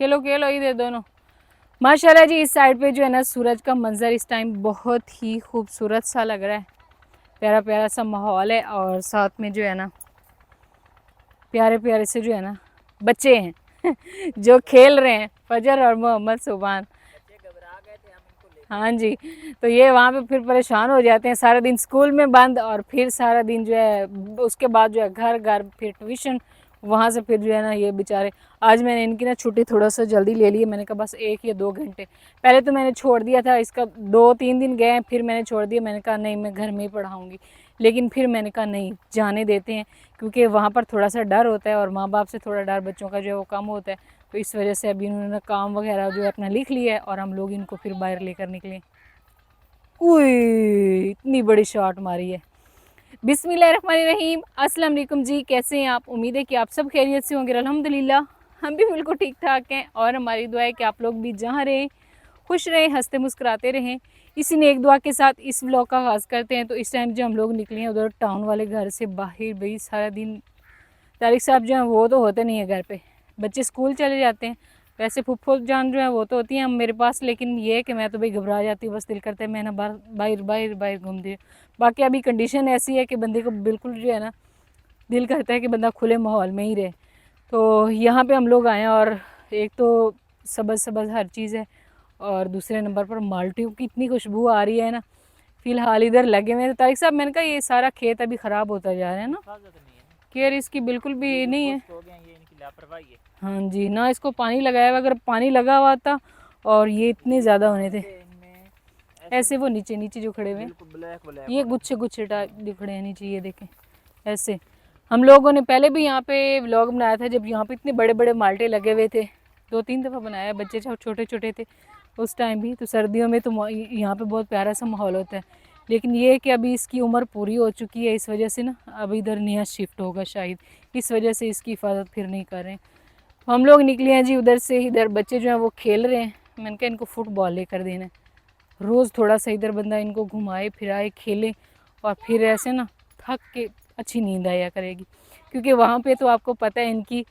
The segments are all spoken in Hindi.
खेलो खेलो इधर दोनों। माशाल्लाह जी, इस साइड पे जो है ना सूरज का मंजर इस टाइम बहुत ही खूबसूरत सा लग रहा है। प्यारा प्यारा सा माहौल है और साथ में जो है ना प्यारे प्यारे से जो है ना बच्चे हैं जो खेल रहे हैं, फजर और मोहम्मद सुभान। हाँ जी, तो ये वहाँ पे फिर परेशान हो जाते हैं, सारा दिन स्कूल में बंद और फिर सारा दिन जो है उसके बाद जो है घर घर फिर ट्यूशन, वहाँ से फिर जो है ना ये बेचारे। आज मैंने इनकी ना छुट्टी थोड़ा सा जल्दी ले ली है, मैंने कहा बस 1 या 2 घंटे। पहले तो मैंने छोड़ दिया था, इसका 2-3 दिन गए फिर मैंने छोड़ दिया, मैंने कहा नहीं मैं घर में ही पढ़ाऊँगी। लेकिन फिर मैंने कहा नहीं जाने देते हैं, क्योंकि वहाँ पर थोड़ा सा डर होता है और माँ बाप से थोड़ा डर बच्चों का जो है वो कम होता है। तो इस वजह से अभी इन्होंने काम वगैरह जो है अपना लिख लिया है और हम लोग इनको फिर बाहर लेकर निकले। उई इतनी बड़ी शॉट मारी है। बिस्मिल्लाहिर्रहमानिर्रहीम, अस्सलाम वालेकुम जी, कैसे हैं आप? उम्मीद है कि आप सब खैरियत से होंगे। अल्हम्दुलिल्लाह हम भी बिल्कुल ठीक ठाक हैं और हमारी दुआ है कि आप लोग भी जहाँ रहें खुश रहें, हंसते मुस्कुराते रहें। इसी नेक दुआ के साथ इस व्लॉग का आगाज़ करते हैं। तो इस टाइम जो हम लोग निकले हैं उधर टाउन वाले घर से बाहर, भाई सारा दिन तारिक साहब जो हैं वो तो होते नहीं है घर पे, बच्चे स्कूल चले जाते हैं। वैसे फुफ्फो जान जो है वो तो होती हैं हम मेरे पास, लेकिन ये है कि मैं तो भाई घबरा जाती हूँ, बस दिल करता है मैं ना बाहर बाहर बाहर बाहर घूमती हूँ। बाकी अभी कंडीशन ऐसी है कि बंदे को बिल्कुल जो है ना दिल करता है कि बंदा खुले माहौल में ही रहे। तो यहाँ पे हम लोग आए हैं और एक तो सब्ज़ सब्ज़ हर चीज़ है और दूसरे नंबर पर माल्टियों की इतनी खुशबू आ रही है ना। फ़िलहाल इधर लगे हुए हैं। तारिक साहब मैंने कहा ये सारा खेत अभी ख़राब होता जा रहा है ना, केयर इसकी बिल्कुल भी नहीं है। हाँ जी, ना इसको पानी लगाया हुआ, अगर पानी लगा हुआ था और ये इतने ज़्यादा होने थे। ऐसे वो नीचे नीचे जो खड़े हुए हैं ये गुच्छे गुच्छे टाइप जो खड़े हैं नीचे, ये देखें ऐसे। हम लोगों ने पहले भी यहाँ पे व्लॉग बनाया था जब यहाँ पे इतने बड़े बड़े माल्टे लगे हुए थे, 2-3 दफ़ा बनाया, बच्चे जब छोटे छोटे थे उस टाइम भी। तो सर्दियों में तो यहाँ पे बहुत प्यारा सा माहौल होता है। लेकिन ये है कि अभी इसकी उम्र पूरी हो चुकी है, इस वजह से ना अब इधर नया शिफ्ट होगा शायद, इस वजह से इसकी हिफाजत फिर नहीं कर रहे हैं। हम लोग निकले हैं जी उधर से, इधर बच्चे जो हैं वो खेल रहे हैं। मैंने कहा इनको फुटबॉल लेकर देना है, रोज़ थोड़ा सा इधर बंदा इनको घुमाए फिराए खेले और फिर ऐसे ना थक के अच्छी नींद आया करेगी। क्योंकि वहाँ पे तो आपको पता है इनकी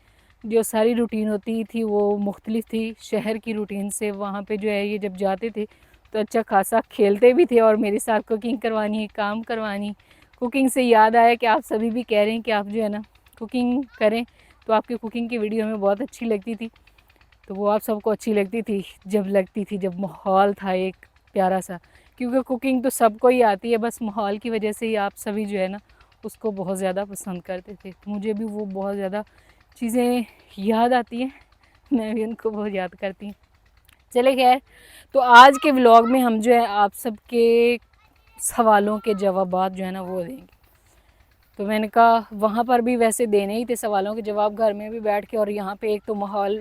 जो सारी रूटीन होती थी वो मुख्तलिफ थी शहर की रूटीन से। वहाँ पे जो है ये जब जाते थे तो अच्छा खासा खेलते भी थे और मेरे साथ कुकिंग करवानी, काम करवानी। कुकिंग से याद आया कि आप सभी भी कह रहे हैं कि आप जो है ना कुकिंग करें, तो आपकी कुकिंग की वीडियो हमें बहुत अच्छी लगती थी। तो वो आप सबको अच्छी लगती थी जब माहौल था एक प्यारा सा। क्योंकि कुकिंग तो सबको ही आती है, बस माहौल की वजह से ही आप सभी जो है ना उसको बहुत ज़्यादा पसंद करते थे। मुझे भी वो बहुत ज़्यादा चीज़ें याद आती हैं, मैं भी उनको बहुत याद करती हूँ। चले खैर, तो आज के व्लॉग में हम जो है आप सबके सवालों के जवाबात जो है ना वो देंगे। तो मैंने कहा वहाँ पर भी वैसे देने ही थे सवालों के जवाब, घर में भी बैठ के, और यहाँ पे एक तो माहौल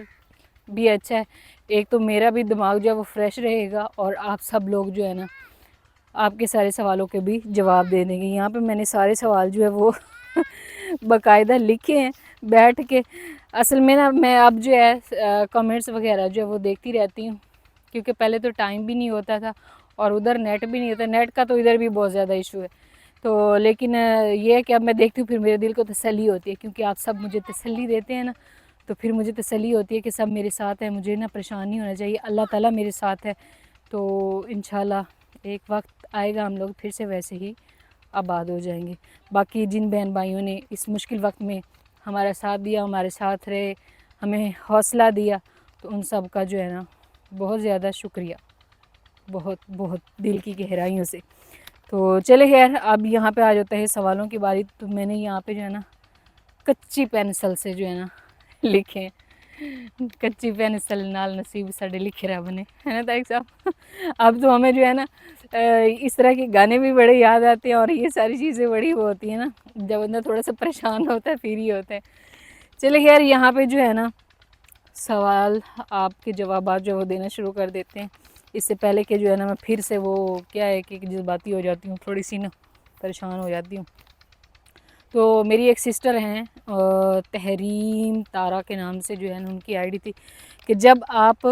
भी अच्छा है, एक तो मेरा भी दिमाग जो है वो फ्रेश रहेगा और आप सब लोग जो है ना आपके सारे सवालों के भी जवाब दे देंगे। यहाँ पे मैंने सारे सवाल जो है वो बाकायदा लिखे हैं बैठ के। असल में ना मैं अब जो है कमेंट्स वगैरह जो है वो देखती रहती हूँ, क्योंकि पहले तो टाइम भी नहीं होता था और उधर नेट भी नहीं होता। नेट का तो इधर भी बहुत ज़्यादा इशू है। तो लेकिन ये है कि अब मैं देखती हूँ फिर मेरे दिल को तसल्ली होती है, क्योंकि आप सब मुझे तसल्ली देते हैं ना, तो फिर मुझे तसल्ली होती है कि सब मेरे साथ है, मुझे ना परेशान नहीं होना चाहिए, अल्लाह ताला मेरे साथ है। तो इंशाल्लाह एक वक्त आएगा हम लोग फिर से वैसे ही आबाद हो जाएंगे। बाकी जिन बहन भाइयों ने इस मुश्किल वक्त में हमारा साथ दिया, हमारे साथ रहे, हमें हौसला दिया, तो उन सब का जो है ना बहुत ज़्यादा शुक्रिया, बहुत बहुत दिल की गहराइयों से। तो चले खैर, अब यहाँ पे आ जाता है सवालों की बारी। तो मैंने यहाँ पे जो है ना कच्ची पेंसिल से जो है ना लिखे, कच्ची पेंसिल नाल नसीब साढ़े लिखे रहा बने, है ना तारिक साहब। अब तो हमें जो है ना इस तरह के गाने भी बड़े याद आते हैं और ये सारी चीज़ें बड़ी वो होती हैं ना, जब बंदा थोड़ा सा परेशान होता है फिर ही होता है। चलिए खैर, यहाँ पे जो है ना सवाल आपके जवाबात जो वो देना शुरू कर देते हैं। इससे पहले कि जो है ना मैं फिर से वो क्या है कि जज्बाती हो जाती हूँ, थोड़ी सी ना परेशान हो जाती हूँ। तो मेरी एक सिस्टर हैं तहरीम तारा के नाम से जो है ना उनकी आईडी थी कि जब आप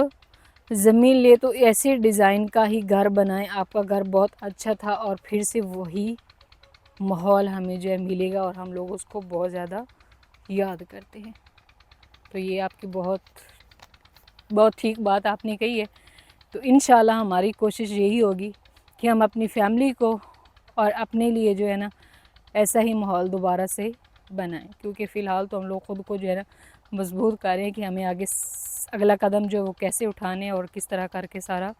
ज़मीन ले तो ऐसे डिज़ाइन का ही घर बनाएं, आपका घर बहुत अच्छा था और फिर से वही माहौल हमें जो है मिलेगा और हम लोग उसको बहुत ज़्यादा याद करते हैं। तो ये आपकी बहुत बहुत ठीक बात आपने कही है। तो इंशाल्लाह हमारी कोशिश यही होगी कि हम अपनी फैमिली को और अपने लिए जो है ना ऐसा ही माहौल दोबारा से बनाएं, क्योंकि फ़िलहाल तो हम लोग ख़ुद को जो है ना मजबूत करें कि हमें आगे अगला कदम जो है वो कैसे उठाने हैं और किस तरह करके सारा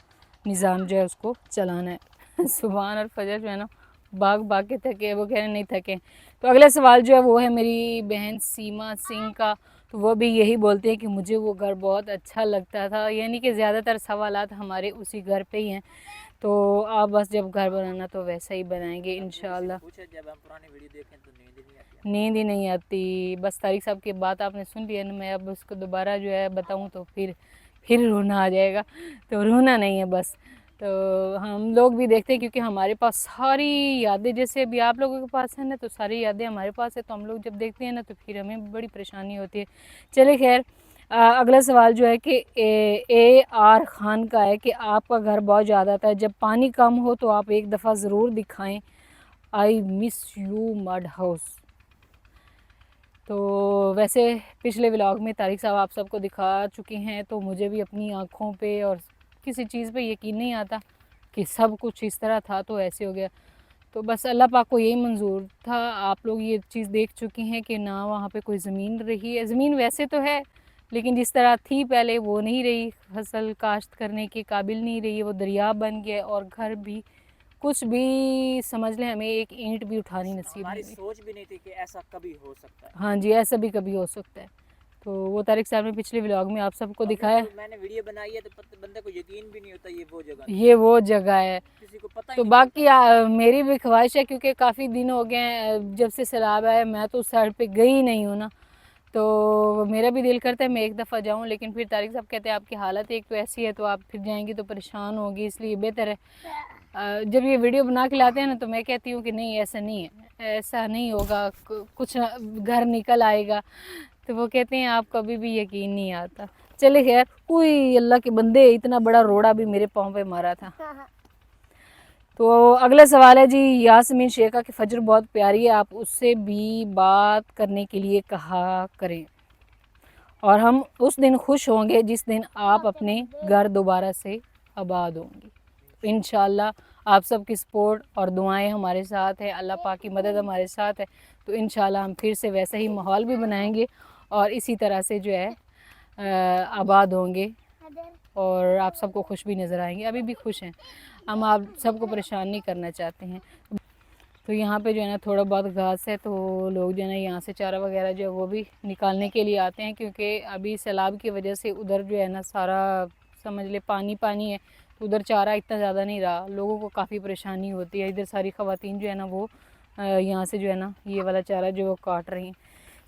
निज़ाम जो है उसको चलाना है। सुबहान और फजर जो है ना भाग भाग के थके, वो कह रहे नहीं थके। तो अगला सवाल जो है वो है मेरी बहन सीमा सिंह का। तो वो भी यही बोलते हैं कि मुझे वो घर बहुत अच्छा लगता था, यानी कि ज़्यादातर सवालात हमारे उसी घर पे ही हैं। तो आप बस जब घर बनाना तो वैसा ही बनाएंगे इंशाल्लाह। जब हम पुरानी वीडियो देखें तो नींद ही नहीं आती। बस तारिक साहब की बात आपने सुन ली है ना, मैं अब उसको दोबारा जो है बताऊं तो फिर रोना आ जाएगा। तो रोना नहीं है बस। तो हम लोग भी देखते हैं क्योंकि हमारे पास सारी यादें, जैसे अभी आप लोगों के पास है ना, तो सारी यादें हमारे पास है। तो हम लोग जब देखते हैं ना तो फिर हमें बड़ी परेशानी होती है। चलिए खैर, अगला सवाल जो है कि ए आर खान का है कि आपका घर बहुत ज़्यादा आता है, जब पानी कम हो तो आप एक दफ़ा ज़रूर दिखाएं। I miss you mud house. तो वैसे पिछले व्लॉग में तारिक साहब आप सबको दिखा चुके हैं, तो मुझे भी अपनी आँखों पे और किसी चीज़ पे यकीन नहीं आता कि सब कुछ इस तरह था तो ऐसे हो गया। तो बस अल्लाह पाक को यही मंजूर था। आप लोग ये चीज़ देख चुके हैं कि ना वहाँ पे कोई ज़मीन रही है। ज़मीन वैसे तो है लेकिन जिस तरह थी पहले वो नहीं रही, फसल काश्त करने के काबिल नहीं रही, वो दरिया बन गया। और घर भी कुछ भी समझ लें, हमें एक ईंट भी उठानी नसीब हमारी नहीं हुई। सोच भी नहीं थी कि ऐसा कभी हो सकता है। हाँ जी, ऐसा भी कभी हो सकता है। तो वो तारिक साहब ने पिछले व्लॉग में आप सबको दिखाया। मैंने वीडियो बनाई है तो बंदे को यकीन भी नहीं होता ये वो जगह है। किसी को पता ही तो नहीं बाकी मेरी भी ख्वाहिश है, क्योंकि काफ़ी दिन हो गए हैं जब से सैलाब आया, मैं तो उस साइड पे गई ही नहीं हूँ ना। तो मेरा भी दिल करता है मैं एक दफ़ा जाऊँ, लेकिन फिर तारिक साहब कहते हैं आपकी हालत एक तो ऐसी है, तो आप फिर जाएंगी तो परेशान होगी, इसलिए बेहतर है जब ये वीडियो बना के लाते हैं ना तो मैं कहती हूँ कि नहीं ऐसा नहीं है, ऐसा नहीं होगा, कुछ घर निकल आएगा। तो वो कहते हैं आप कभी भी यकीन नहीं आता। चले खैर, कोई अल्लाह के बंदे, इतना बड़ा रोड़ा भी मेरे पाँव पे मारा था। तो अगला सवाल है जी यासमीन शेखा की फजर बहुत प्यारी है, आप उससे भी बात करने के लिए कहा करें और हम उस दिन खुश होंगे जिस दिन आप अपने घर दोबारा से आबाद होंगे। इंशाल्लाह आप सबकी सपोर्ट और दुआएं हमारे साथ है, अल्लाह पाक की मदद हमारे साथ है। तो इंशाल्लाह हम फिर से वैसा ही माहौल भी बनाएंगे और इसी तरह से जो है आबाद होंगे और आप सबको खुश भी नज़र आएंगे। अभी भी खुश हैं हम, आप सबको परेशान नहीं करना चाहते हैं। तो यहाँ पे जो है ना थोड़ा बहुत घास है, तो लोग जो है ना यहाँ से चारा वगैरह जो है वो भी निकालने के लिए आते हैं, क्योंकि अभी सैलाब की वजह से उधर जो है ना सारा समझ ले पानी पानी है। तो उधर चारा इतना ज़्यादा नहीं रहा, लोगों को काफ़ी परेशानी होती है। इधर सारी ख़वातीन जो है ना वो यहाँ से जो है ना ये वाला चारा जो वो काट रही हैं।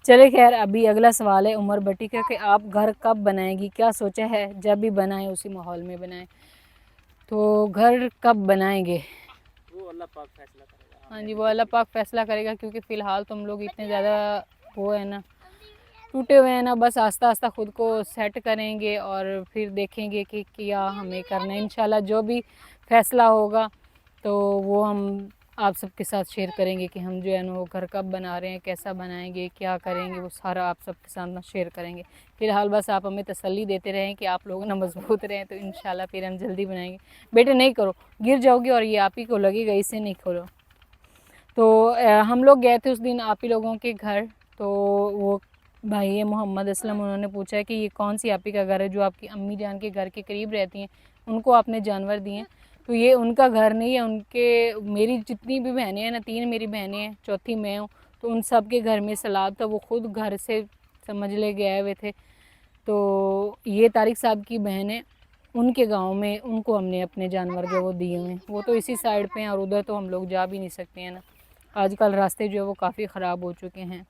चले खैर, अभी अगला सवाल है उमर भट्टी का कि आप घर कब बनाएगी, क्या सोचा है, जब भी बनाएं उसी माहौल में बनाएं। तो घर कब बनाएंगे वो अल्लाह पाक फैसला करेगा। हाँ जी, वो अल्लाह पाक फैसला करेगा, क्योंकि फ़िलहाल तो हम लोग इतने ज़्यादा वो है ना टूटे हुए हैं ना। बस आस्ता आस्ता ख़ुद को सेट करेंगे और फिर देखेंगे कि क्या हमें करना है। इंशाल्लाह जो भी फ़ैसला होगा तो वो हम आप सबके साथ शेयर करेंगे कि हम जो है ना वो घर कब बना रहे हैं, कैसा बनाएंगे, क्या करेंगे, वो सारा आप सबके साथ ना शेयर करेंगे। फ़िलहाल बस आप हमें तसल्ली देते रहें कि आप लोग ना मजबूत रहें, तो इंशाल्लाह फिर हम जल्दी बनाएंगे। बेटे नहीं करो, गिर जाओगी और ये आप ही को लगेगा, इसे नहीं खोलो। तो हम लोग गए थे उस दिन आप ही लोगों के घर। तो वो भाई है मोहम्मद असलम, उन्होंने पूछा है कि ये कौन सी आप ही का घर है जो आपकी अम्मी जान के घर के करीब रहती हैं, उनको आपने जानवर दिए। तो ये उनका घर नहीं है, उनके मेरी जितनी भी बहनें हैं ना, 3 मेरी बहनें हैं, चौथी मैं हूँ, तो उन सब के घर में सैलाब था, वो ख़ुद घर से समझ ले गए हुए थे। तो ये तारिक साहब की बहन है, उनके गांव में उनको हमने अपने जानवर जो वो दिए हुए हैं। वो तो इसी साइड पे हैं और उधर तो हम लोग जा भी नहीं सकते हैं ना, आजकल रास्ते जो है वो काफ़ी ख़राब हो चुके हैं।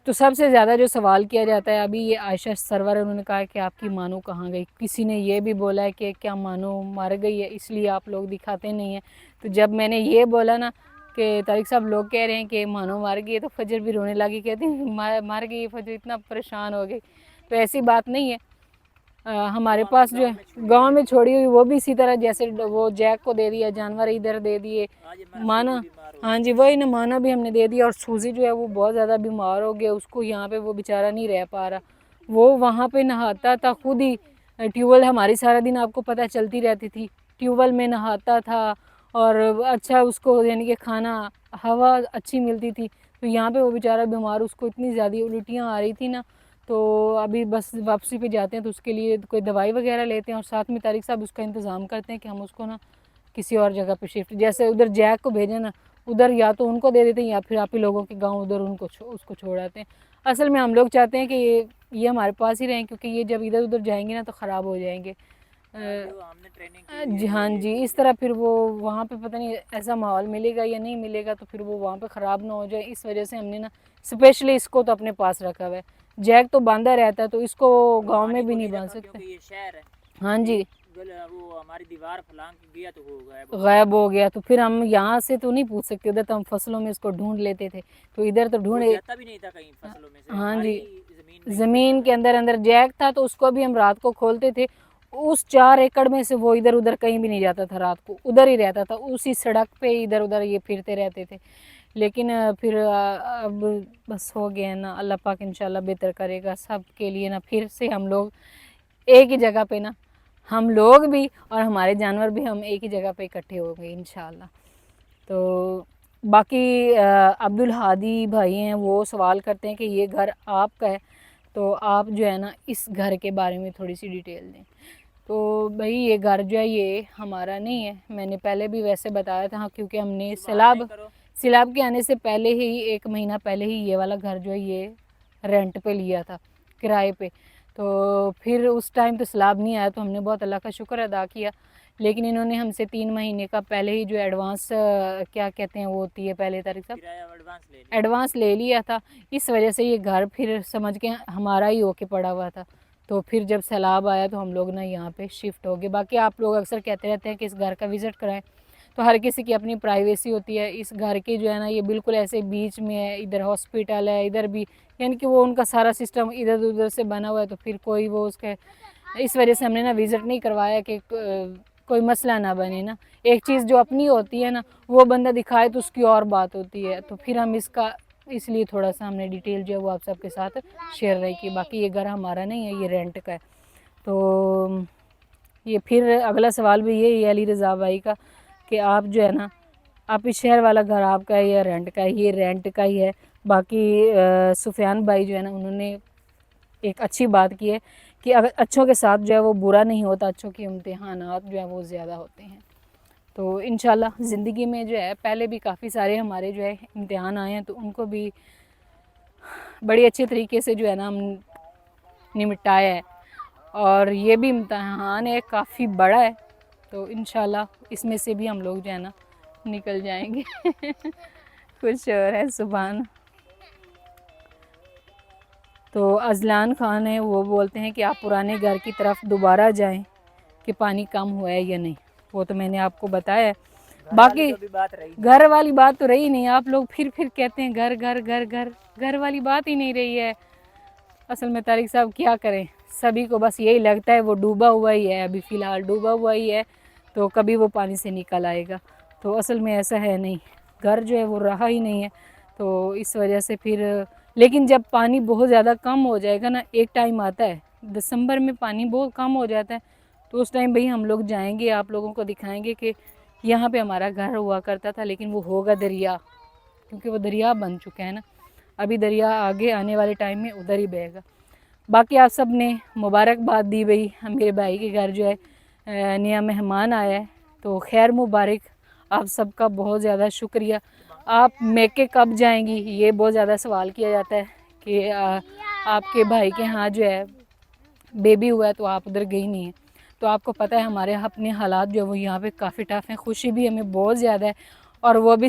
तो सबसे ज़्यादा जो सवाल किया जाता है अभी, ये आयशा सरवर, उन्होंने कहा कि आपकी मानो कहाँ गई। किसी ने ये भी बोला है कि क्या मानो मर गई है इसलिए आप लोग दिखाते नहीं हैं। तो जब मैंने ये बोला ना कि तारिक साहब लोग कह रहे हैं कि मानो मर गई है, तो फजर भी रोने लगी, कहती मर गई फजर, इतना परेशान हो गई। तो ऐसी बात नहीं है। हमारे पास जो है गांव में छोड़ी हुई, वो भी इसी तरह जैसे वो जैक को दे दिया, जानवर इधर दे दिए, माना हाँ जी वही ना, माना भी हमने दे दिया। और सूजी जो है वो बहुत ज़्यादा बीमार हो गया, उसको यहाँ पे वो बेचारा नहीं रह पा रहा। वो वहाँ पे नहाता था खुद ही, ट्यूबवेल हमारी सारा दिन आपको पता चलती रहती थी, ट्यूबवेल में नहाता था और अच्छा उसको यानी कि खाना हवा अच्छी मिलती थी। तो यहाँ पे वो बेचारा बीमार, उसको इतनी ज़्यादा उल्टियाँ आ रही थी ना, तो अभी बस वापसी पे जाते हैं तो उसके लिए कोई दवाई वगैरह लेते हैं और साथ में तारिक साहब उसका इंतज़ाम करते हैं कि हम उसको ना किसी और जगह पे शिफ्ट, जैसे उधर जैक को भेजें ना, उधर या तो उनको दे देते हैं या फिर आप ही लोगों के गांव उधर उनको उसको छोड़ आते हैं। असल में हम लोग चाहते हैं कि ये हमारे पास ही रहें, क्योंकि ये जब इधर उधर जाएंगे ना तो ख़राब हो जाएंगे। जो हमने ट्रेनिंग की जी हाँ जी, इस तरह फिर वो वहाँ पे पता नहीं ऐसा माहौल मिलेगा या नहीं मिलेगा, तो फिर वो वहाँ पे ख़राब ना हो जाए, इस वजह से हमने ना स्पेशली इसको तो अपने पास रखा हुआ है। जैक तो बांधा रहता है तो इसको गांव में भी नहीं बांध सकते। क्योंकि ये शहर है। हाँ जी, वो हमारी दीवार फलांग गया तो वो गायब हो गया तो फिर हम यहाँ से तो नहीं पूछ सकते, उधर तो हम फसलों में इसको ढूंढ लेते थे, तो इधर तो ढूंढे। जाता भी नहीं था कहीं फसलों में से। हाँ जी, जमीन ज़मीन के अंदर अंदर जैक था तो उसको भी हम रात को खोलते थे। उस 4 एकड़ में से वो इधर उधर कहीं भी नहीं जाता था, रात को उधर ही रहता था, उसी सड़क पे इधर उधर ये फिरते रहते थे। लेकिन फिर अब बस हो गया ना, अल्लाह पाक इंशाल्लाह बेहतर करेगा सब के लिए ना, फिर से हम लोग एक ही जगह पे ना, हम लोग भी और हमारे जानवर भी हम एक ही जगह पे इकट्ठे हो गए इंशाल्लाह। तो बाकी अब्दुल हादी भाई हैं, वो सवाल करते हैं कि ये घर आपका है, तो आप जो है ना इस घर के बारे में थोड़ी सी डिटेल दें। तो भाई ये घर जो है ये हमारा नहीं है, मैंने पहले भी वैसे बताया था, हाँ, क्योंकि हमने सैलाब के आने से पहले ही 1 महीना पहले ही ये वाला घर जो है ये रेंट पे लिया था, किराए पे। तो फिर उस टाइम तो सैलाब नहीं आया तो हमने बहुत अल्लाह का शुक्र अदा किया, लेकिन इन्होंने हमसे 3 महीने का पहले ही जो एडवांस क्या कहते हैं वो होती है पहले तारीख साहब, एडवांस ले लिया था। इस वजह से ये घर फिर समझ के हमारा ही होके पड़ा हुआ था। तो फिर जब सैलाब आया तो हम लोग ना यहाँ पे शिफ्ट हो गए। बाकी आप लोग अक्सर कहते रहते हैं कि इस घर का विज़िट कराएं, तो हर किसी की अपनी प्राइवेसी होती है। इस घर की जो है ना ये बिल्कुल ऐसे बीच में है, इधर हॉस्पिटल है, इधर भी, यानी कि वो उनका सारा सिस्टम इधर उधर से बना हुआ है, तो फिर कोई वो उसके, इस वजह से हमने ना विज़िट नहीं करवाया कि कोई मसला ना बने ना। एक चीज़ जो अपनी होती है ना वो बंदा दिखाए तो उसकी और बात होती है, तो फिर हम इसका इसलिए थोड़ा सा हमने डिटेल जो है वो आप सबके साथ शेयर रही की। बाकी ये घर हमारा नहीं है, ये रेंट का है। तो ये फिर अगला सवाल भी यही है अली रज़ा भाई का कि आप जो है ना, आप इस शहर वाला घर आपका है या रेंट का है? ये रेंट का ही है। बाकी सुफियान भाई जो है ना उन्होंने एक अच्छी बात की है कि अगर अच्छों के साथ जो है वो बुरा नहीं होता, अच्छों के इम्तिहानात जो है वो ज़्यादा होते हैं। तो इंशाल्लाह ज़िंदगी में जो है पहले भी काफ़ी सारे हमारे जो है इम्तिहान आए हैं, तो उनको भी बड़ी अच्छे तरीके से जो है ना हम निपटाया है, और ये भी इम्तिहान है काफ़ी बड़ा है, तो इंशाल्लाह इसमें से भी हम लोग जो है ना निकल जाएंगे। कुछ और है सुभान। तो अजलान खान है, वो बोलते हैं कि आप पुराने घर की तरफ दोबारा जाएं कि पानी कम हुआ है या नहीं। वो तो मैंने आपको बताया है। बाकी घर वाली बात तो रही नहीं, आप लोग फिर कहते हैं घर घर घर घर, घर वाली बात ही नहीं रही है। असल में तारिक साहब क्या करें, सभी को बस यही लगता है वो डूबा हुआ ही है, अभी फ़िलहाल डूबा हुआ ही है, तो कभी वो पानी से निकल आएगा। तो असल में ऐसा है नहीं, घर जो है वो रहा ही नहीं है। तो इस वजह से फिर, लेकिन जब पानी बहुत ज़्यादा कम हो जाएगा ना, एक टाइम आता है दिसंबर में पानी बहुत कम हो जाता है, तो उस टाइम भाई हम लोग जाएंगे, आप लोगों को दिखाएंगे कि यहाँ पे हमारा घर हुआ करता था, लेकिन वो होगा दरिया, क्योंकि वो दरिया बन चुका है ना। अभी दरिया आगे आने वाले टाइम में उधर ही बहेगा। बाकी आप सब ने मुबारकबाद दी भाई, मेरे भाई के घर जो है नया मेहमान आया है, तो खैर मुबारक, आप सबका बहुत ज़्यादा शुक्रिया। आप मैके कब जाएंगी, ये बहुत ज़्यादा सवाल किया जाता है कि आपके भाई के यहाँ जो है बेबी हुआ है तो आप उधर गई नहीं है। तो आपको पता है हमारे अपने हालात जो है वो यहाँ पे काफ़ी टफ हैं, खुशी भी हमें बहुत ज़्यादा है, और वो भी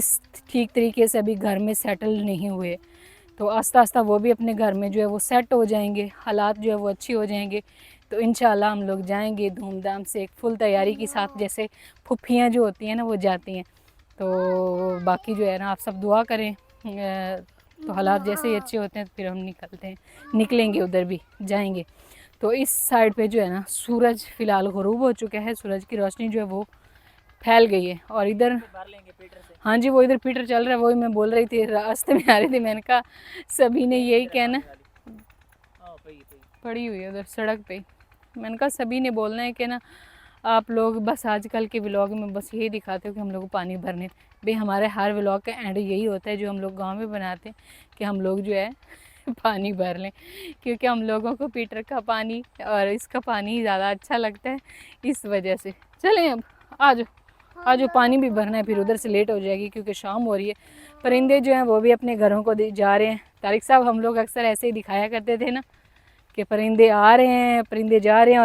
ठीक तरीके से अभी घर में सेटल नहीं हुए। तो आस्ता आस्ता वो भी अपने घर में जो है वो सेट हो जाएंगे, हालात जो है वो अच्छी हो जाएंगे, तो इंशाल्लाह हम लोग जाएंगे धूमधाम से, एक फुल तैयारी के साथ, जैसे फुफ्फियाँ जो होती हैं ना वो जाती हैं। तो बाकी जो है ना आप सब दुआ करें, तो हालात जैसे ही अच्छे होते हैं तो फिर हम निकलेंगे, उधर भी जाएंगे। तो इस साइड पे जो है ना सूरज फ़िलहाल ग़ुरूब हो चुका है, सूरज की रोशनी जो है वो फैल गई है, और इधर हाँ जी वो इधर पीटर चल रहा है, वही मैं बोल रही थी, रास्ते में आ रही थी, मैंने कहा सभी ने यही कहना, पड़ी हुई है उधर सड़क पे, मैंने कहा सभी ने बोलना है कि ना आप लोग बस आजकल के व्लॉग में बस यही दिखाते हो कि हम लोग को पानी भरने। भाई हमारे हर व्लॉग का एंड यही होता है जो हम लोग गांव में बनाते हैं कि हम लोग जो है पानी भर लें, क्योंकि हम लोगों को पीटर का पानी और इसका पानी ज़्यादा अच्छा लगता है, इस वजह से। चलें अब आज पानी भी भरना है, फिर उधर से लेट हो जाएगी क्योंकि शाम हो रही है। परिंदे जो हैं वो भी अपने घरों को जा रहे हैं। तारिक साहब हम लोग अक्सर ऐसे ही दिखाया करते थे ना कि परिंदे आ रहे हैं, परिंदे जा रहे हैं,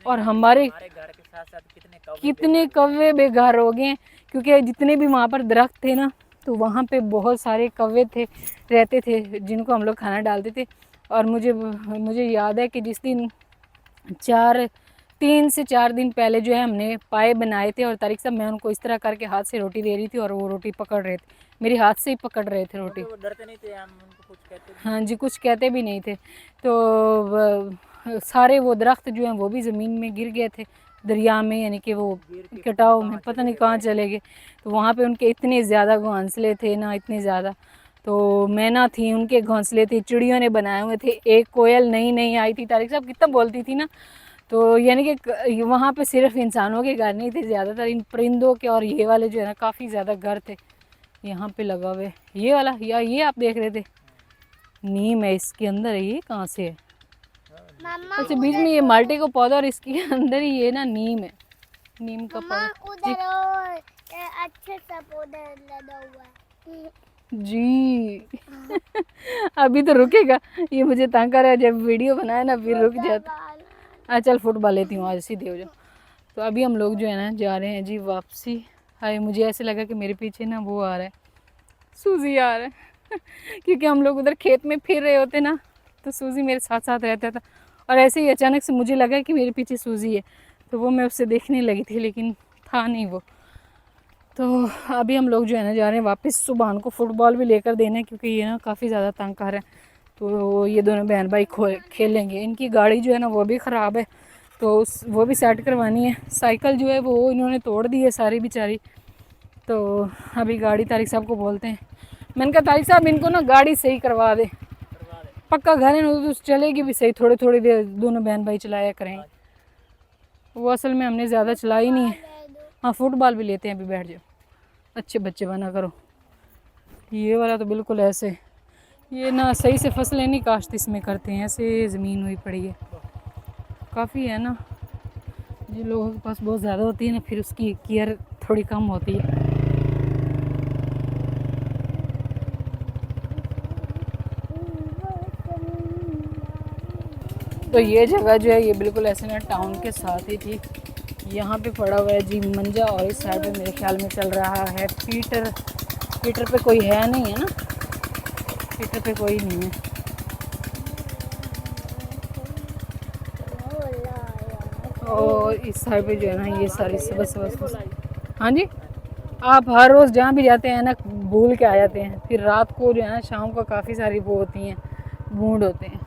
और हमारे घर के साथ साथ कितने कौवे बेघर हो गए हैं, क्योंकि जितने भी वहाँ पर दरख्त थे ना तो वहाँ पे बहुत सारे कौवे थे रहते थे जिनको हम लोग खाना डालते थे। और मुझे याद है कि जिस दिन 3 से 4 दिन पहले जो है हमने पाए बनाए थे, और तारिक साहब मैं उनको इस तरह करके हाथ से रोटी दे रही थी और वो रोटी पकड़ रहे थे, मेरे हाथ से ही पकड़ रहे थे रोटी। वो डरते नहीं थे, हम उनको कुछ कहते नहीं। हाँ जी, कुछ कहते भी नहीं थे। तो सारे वो दरख्त जो हैं वो भी ज़मीन में गिर गए थे दरिया में, यानी कि वो कटाव में पता नहीं कहाँ चले गए। तो वहाँ पे उनके इतने ज़्यादा घोंसले थे ना, इतने ज़्यादा। तो मैना थी, उनके घोंसले थे, चिड़ियों ने बनाए हुए थे। एक कोयल नई आई थी, तारिक साहब कितना बोलती थी ना। तो यानी कि वहाँ पे सिर्फ इंसानों के घर नहीं थे, ज़्यादातर इन परिंदों के और ये वाले जो है ना काफ़ी ज़्यादा घर थे यहाँ पे लगा हुए। ये वाला या ये आप देख रहे थे नीम है इसके अंदर है, ये कहाँ से है? अच्छा, बीच में ये माल्टे का पौधा और इसके अंदर ही ये ना नीम है, नीम का पौधा। उधर और अच्छे सा पौधा लगा हुआ है जी अभी तो रुकेगा, ये मुझे तंग कर रहा है, जब वीडियो बनाए ना फिर रुक जाता। चल फुटबॉल लेती हूँ आज, सीधे हो जाओ। तो अभी हम लोग जो है ना जा रहे हैं जी वापसी। हाय, मुझे ऐसे लगा कि मेरे पीछे ना वो आ रहा है, सूजी आ रहा है क्योंकि हम लोग उधर खेत में फिर रहे होते ना तो सूजी मेरे साथ साथ रहता था, और ऐसे ही अचानक से मुझे लगा कि मेरे पीछे सूजी है, तो वो मैं उससे देखने लगी थी लेकिन था नहीं वो। तो अभी हम लोग जो है ना जा रहे हैं वापस। सुबहान को फुटबॉल भी लेकर देना है क्योंकि ये ना काफ़ी ज़्यादा तंग कर रहा है। तो ये दोनों बहन भाई खेलेंगे। इनकी गाड़ी जो है ना वो भी ख़राब है, तो वो भी सेट करवानी है। साइकिल जो है वो इन्होंने तोड़ दी है सारी बेचारी। तो अभी गाड़ी तारिक साहब को बोलते हैं, मैंने कहा तारिक साहब इनको ना गाड़ी सही करवा दे, पक्का घर है ना तो चलेगी भी सही, थोड़ी थोड़ी देर दोनों बहन भाई चलाया करेंगे। वो असल में हमने ज़्यादा चलाई नहीं है। हाँ, फुटबॉल भी लेते हैं, अभी बैठ जाओ, अच्छे बच्चे बना करो। ये वाला तो बिल्कुल ऐसे, ये ना सही से फसलें नहीं काश्त इसमें करते हैं, ऐसे ज़मीन हुई पड़ी है काफ़ी है ना। जिन लोगों के पास बहुत ज़्यादा होती है ना फिर उसकी केयर थोड़ी कम होती है। तो ये जगह जो है ये बिल्कुल ऐसे ना टाउन के साथ ही थी। यहाँ पे पड़ा हुआ है जी मंजा, और इस साइड पे मेरे ख्याल में चल रहा है पीटर पे कोई है नहीं है ना, पीटर पे कोई नहीं है। और इस साइड पे जो है ना ये सारी सबस। हाँ जी, आप हर रोज़ जहाँ भी जाते हैं ना भूल के आ जाते हैं, फिर रात को जो है ना शाम को काफ़ी सारी वो होती हैं, बूंद होते हैं।